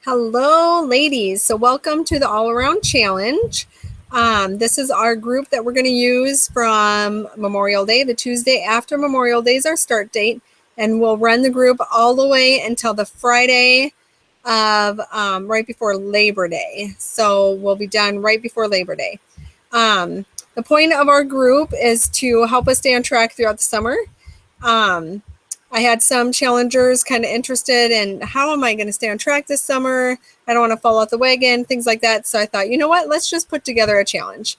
Hello, ladies. So welcome to the All Around Challenge. This is our group that we're going to use from Memorial Day. The Tuesday after Memorial Day is our start date, and we'll run the group all the way until the Friday of right before Labor Day. So we'll be done right before Labor Day. The point of our group is to help us stay on track throughout the summer. I had some challengers kind of interested in how am I going to stay on track this summer? I don't want to fall off the wagon, things like that. So I thought, you know what, let's just put together a challenge.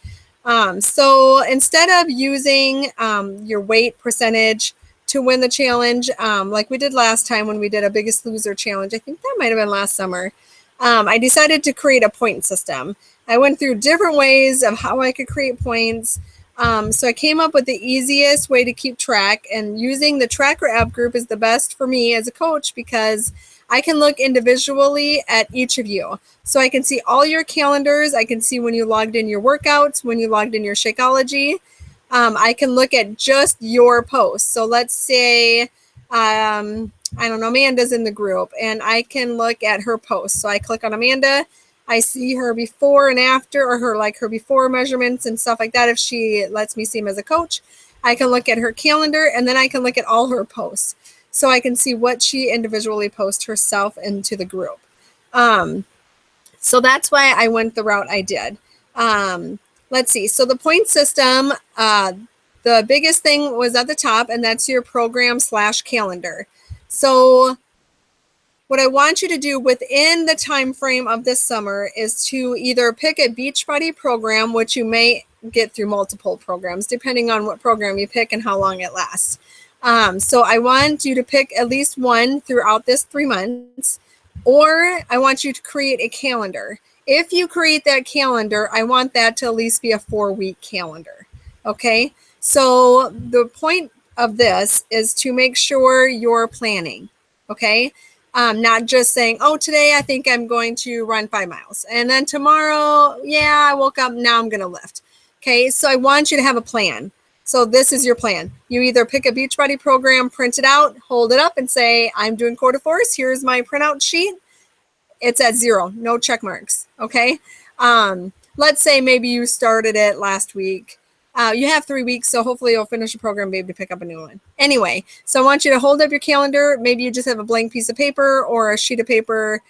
So instead of using your weight percentage to win the challenge, like we did last time when we did a Biggest Loser challenge, I think that might have been last summer, I decided to create a point system. I went through different ways of how I could create points. So I came up with the easiest way to keep track, and using the Tracker app group is the best for me as a coach because I can look individually at each of you. So I can see all your calendars. I can see when you logged in your workouts, when you logged in your Shakeology. I can look at just your posts. So let's say, I don't know, Amanda's in the group, and I can look at her posts. So I click on Amanda. I see her before and after, or her before measurements and stuff like that. If she lets me see them as a coach, I can look at her calendar, and then I can look at all her posts. So I can see what she individually posts herself into the group. So that's why I went the route I did. Let's see. So the point system, the biggest thing was at the top, and that's your program/calendar. So what I want you to do within the time frame of this summer is to either pick a Beachbody program, which you may get through multiple programs, depending on what program you pick and how long it lasts. So I want you to pick at least one throughout this 3 months, or I want you to create a calendar. If you create that calendar, I want that to at least be a 4-week calendar. Okay, so the point of this is to make sure you're planning. Okay. Not just saying, oh, today I think I'm going to run 5 miles. And then tomorrow, yeah, I woke up, now I'm going to lift. Okay, so I want you to have a plan. So this is your plan. You either pick a Beachbody program, print it out, hold it up and say, I'm doing Core de Force. Here's my printout sheet. It's at 0, no check marks. Okay. Let's say maybe you started it last week. You have 3 weeks, so hopefully you'll finish the program, be able to pick up a new one. Anyway, so I want you to hold up your calendar. Maybe you just have a blank piece of paper or a sheet of paper,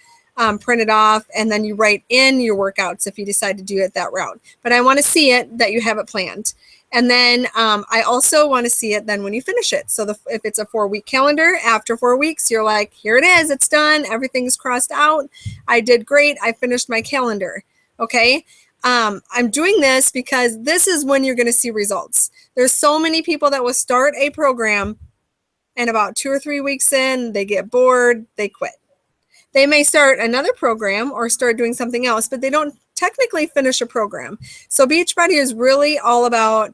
print it off, and then you write in your workouts if you decide to do it that route. But I want to see it that you have it planned. And then I also want to see it then when you finish it. So if it's a 4-week calendar, after 4 weeks, you're like, here it is, it's done, everything's crossed out. I did great, I finished my calendar. Okay. I'm doing this because this is when you're going to see results. There's so many people that will start a program and about 2 or 3 weeks in, they get bored, they quit. They may start another program or start doing something else, but they don't technically finish a program. So Beachbody is really all about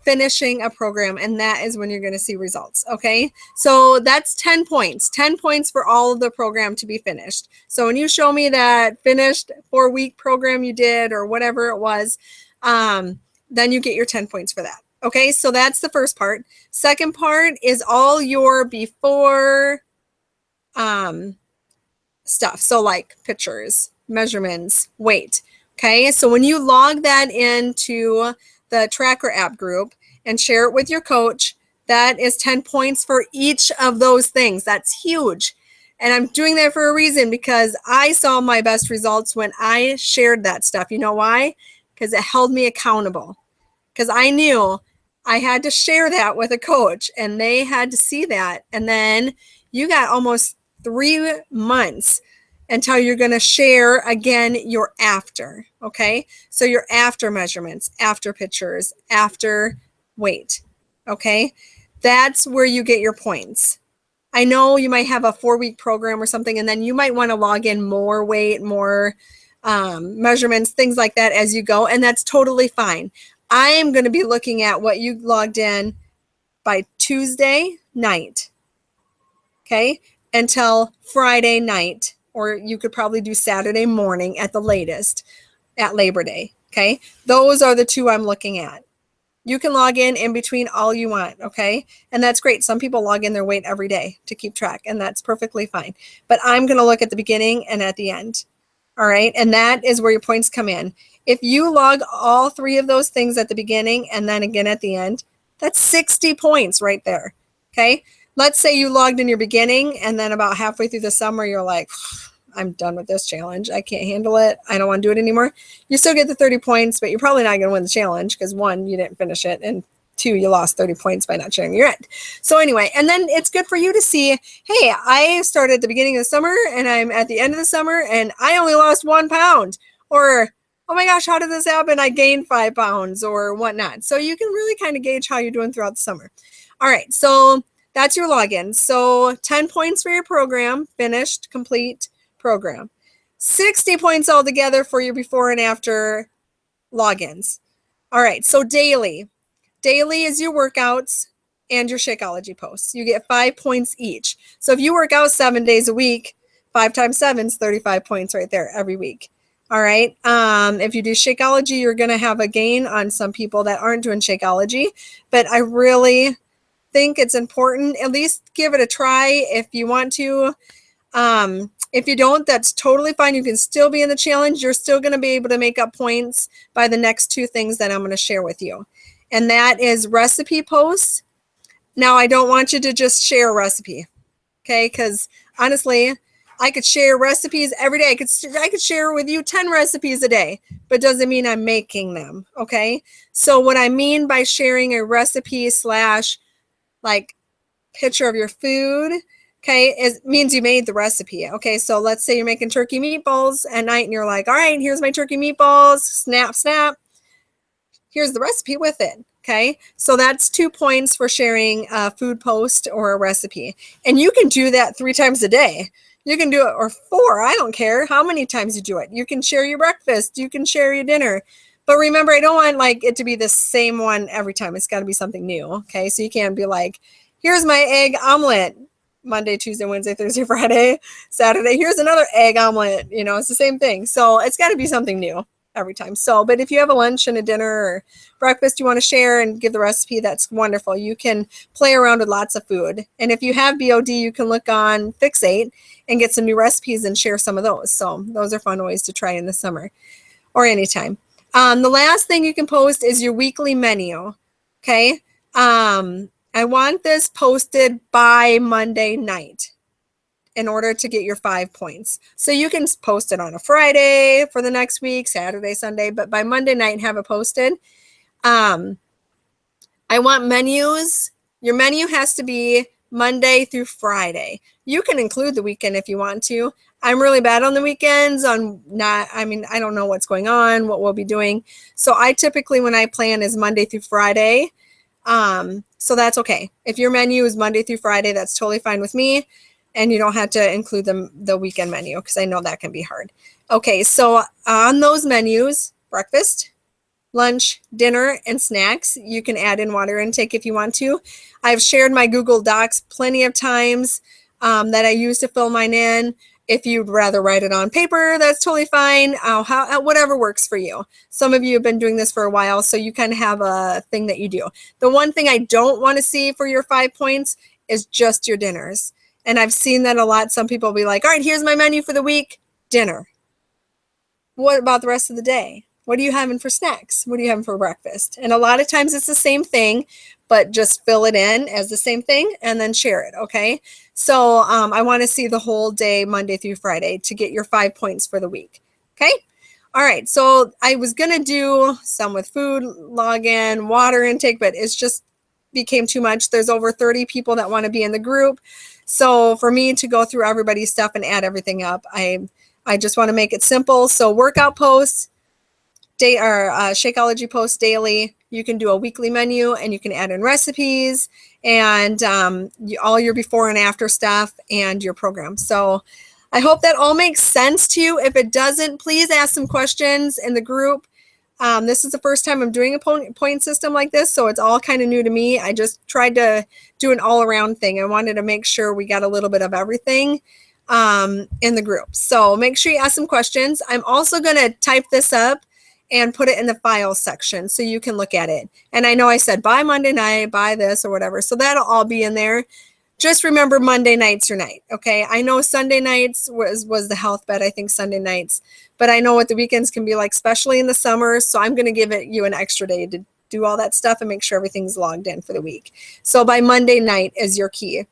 finishing a program, and that is when you're going to see results. Okay, so that's 10 points for all of the program to be finished. So when you show me that finished 4-week program you did or whatever it was, then you get your 10 points for that. Okay, so that's the first part. Second part is all your before stuff, so like pictures, measurements, weight. Okay, so when you log that into the Tracker app group and share it with your coach, that is 10 points for each of those things. That's huge. And I'm doing that for a reason, because I saw my best results when I shared that stuff. You know why? Because it held me accountable. Because I knew I had to share that with a coach and they had to see that. And then you got almost 3 months until you're going to share again your after. Okay, so your after measurements, after pictures, after weight. Okay, that's where you get your points. I know you might have a 4-week program or something, and then you might want to log in more weight, more measurements, things like that as you go, and that's totally fine. I am going to be looking at what you logged in by Tuesday night, okay, until Friday night, or you could probably do Saturday morning at the latest at Labor Day. Okay, those are the 2 I'm looking at. You can log in between all you want, okay? And that's great. Some people log in their weight every day to keep track, and that's perfectly fine. But I'm going to look at the beginning and at the end, all right? And that is where your points come in. If you log all three of those things at the beginning and then again at the end, that's 60 points right there, okay? Let's say you logged in your beginning, and then about halfway through the summer, you're like, I'm done with this challenge. I can't handle it. I don't want to do it anymore. You still get the 30 points, but you're probably not going to win the challenge because 1, you didn't finish it, and 2, you lost 30 points by not sharing your end. So anyway, and then it's good for you to see, hey, I started at the beginning of the summer and I'm at the end of the summer and I only lost 1 pound, or, oh my gosh, how did this happen? I gained 5 pounds or whatnot. So you can really kind of gauge how you're doing throughout the summer. All right, so that's your login. So 10 points for your program, finished, complete program. 60 points altogether for your before and after logins. All right, so daily. Daily is your workouts and your Shakeology posts. You get 5 points each. So if you work out 7 days a week, 5 times 7 is 35 points right there every week. All right. If you do Shakeology, you're going to have a gain on some people that aren't doing Shakeology. But I really think it's important. At least give it a try if you want to. If you don't, that's totally fine. You can still be in the challenge. You're still going to be able to make up points by the next 2 things that I'm going to share with you. And that is recipe posts. Now, I don't want you to just share a recipe, okay? Because honestly, I could share recipes every day. I could share with you 10 recipes a day, but doesn't mean I'm making them, okay? So what I mean by sharing a recipe / like picture of your food, okay, it means you made the recipe. Okay, so let's say you're making turkey meatballs at night and you're like, all right, here's my turkey meatballs, snap, snap. Here's the recipe with it. Okay, so that's 2 points for sharing a food post or a recipe. And you can do that 3 times a day. You can do it, or 4, I don't care how many times you do it. You can share your breakfast, you can share your dinner. But remember, I don't want like it to be the same one every time. It's got to be something new. Okay, so you can't be like, here's my egg omelet. Monday, Tuesday, Wednesday, Thursday, Friday, Saturday. Here's another egg omelet. You know, it's the same thing. So it's got to be something new every time. So, but if you have a lunch and a dinner or breakfast you want to share and give the recipe, that's wonderful. You can play around with lots of food. And if you have BOD, you can look on Fixate and get some new recipes and share some of those. So those are fun ways to try in the summer or anytime. The last thing you can post is your weekly menu. Okay. I want this posted by Monday night in order to get your 5 points. So you can post it on a Friday for the next week, Saturday, Sunday, but by Monday night, have it posted. I want menus. Your menu has to be Monday through Friday. You can include the weekend if you want to. I'm really bad on the weekends I don't know what's going on, what we'll be doing. So I typically, when I plan, is Monday through Friday. So that's okay. If your menu is Monday through Friday, that's totally fine with me. And you don't have to include the weekend menu because I know that can be hard. Okay, so on those menus, breakfast, lunch, dinner, and snacks, you can add in water intake if you want to. I've shared my Google Docs plenty of times that I use to fill mine in. If you'd rather write it on paper, that's totally fine. Whatever works for you. Some of you have been doing this for a while, so you kind of have a thing that you do. The one thing I don't want to see for your 5 points is just your dinners. And I've seen that a lot. Some people will be like, all right, here's my menu for the week, dinner. What about the rest of the day? What are you having for snacks? What are you having for breakfast? And a lot of times it's the same thing, but just fill it in as the same thing and then share it, okay? So I want to see the whole day, Monday through Friday, to get your 5 points for the week, okay? All right, so I was going to do some with food, login, water intake, but it's just became too much. There's over 30 people that want to be in the group. So for me to go through everybody's stuff and add everything up, I just want to make it simple. So workout posts, Shakeology posts daily. You can do a weekly menu and you can add in recipes and all your before and after stuff and your program. So I hope that all makes sense to you. If it doesn't, please ask some questions in the group. This is the first time I'm doing a point system like this, so it's all kind of new to me. I just tried to do an all-around thing. I wanted to make sure we got a little bit of everything in the group. So make sure you ask some questions. I'm also going to type this up and put it in the files section so you can look at it. And I know I said by Monday night, by this or whatever. So that'll all be in there. Just remember Monday night's your night. Okay. I know Sunday nights was the health bed. I think Sunday nights, but I know what the weekends can be like, especially in the summer. So I'm going to give you an extra day to do all that stuff and make sure everything's logged in for the week. So by Monday night is your key.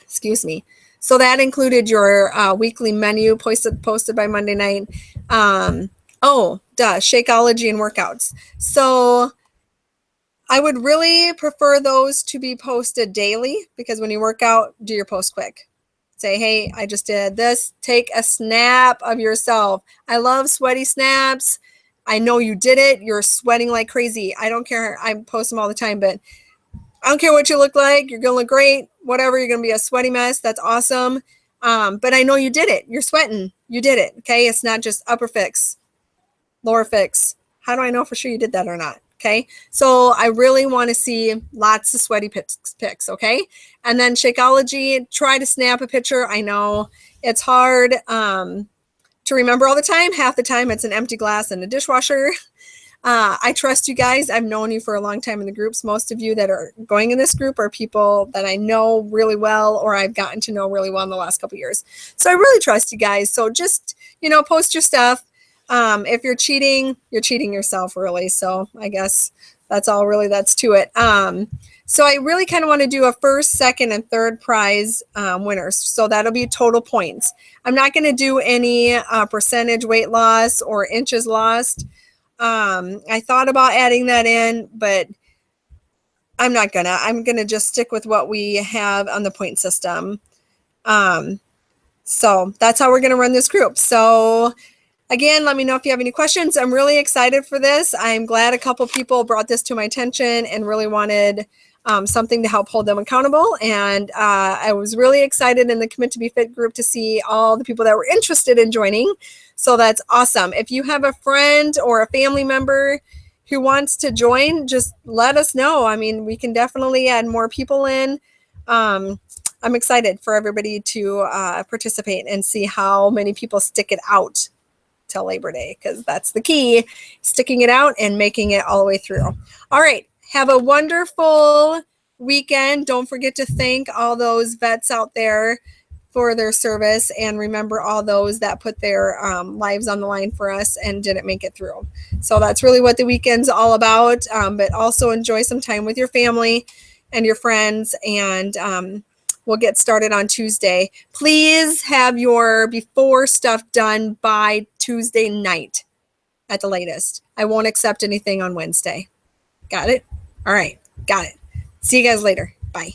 Excuse me. So that included your weekly menu posted by Monday night. Shakeology and workouts. So I would really prefer those to be posted daily, because when you work out, do your post quick. Say, hey, I just did this. Take a snap of yourself. I love sweaty snaps. I know you did it. You're sweating like crazy. I don't care. I post them all the time, but I don't care what you look like. You're going to look great. Whatever. You're going to be a sweaty mess. That's awesome. But I know you did it. You're sweating. You did it. Okay. It's not just upper fix, lower fix. How do I know for sure you did that or not? Okay. So I really want to see lots of sweaty pics. Okay. And then Shakeology, try to snap a picture. I know it's hard to remember all the time. Half the time it's an empty glass in a dishwasher. I trust you guys. I've known you for a long time in the groups. Most of you that are going in this group are people that I know really well, or I've gotten to know really well in the last couple of years. So I really trust you guys. So just, post your stuff. If you're cheating yourself, really. So I guess that's all really that's to it. So I really kind of want to do a first, second, and third prize winners. So that'll be total points. I'm not going to do any percentage weight loss or inches lost. I thought about adding that in, but I'm not gonna. I'm gonna just stick with what we have on the point system. So that's how we're gonna run this group. So again, let me know if you have any questions. I'm really excited for this. I'm glad a couple people brought this to my attention and really wanted something to help hold them accountable. And I was really excited in the Commit to Be Fit group to see all the people that were interested in joining. So that's awesome. If you have a friend or a family member who wants to join, just let us know. I mean, we can definitely add more people in. I'm excited for everybody to participate and see how many people stick it out till Labor Day, because that's the key, sticking it out and making it all the way through. All right. Have a wonderful weekend. Don't forget to thank all those vets out there for their service, and remember all those that put their lives on the line for us and didn't make it through. So that's really what the weekend's all about, but also enjoy some time with your family and your friends, and we'll get started on Tuesday. Please have your before stuff done by Tuesday night at the latest. I won't accept anything on Wednesday. Got it? All right. Got it. See you guys later. Bye.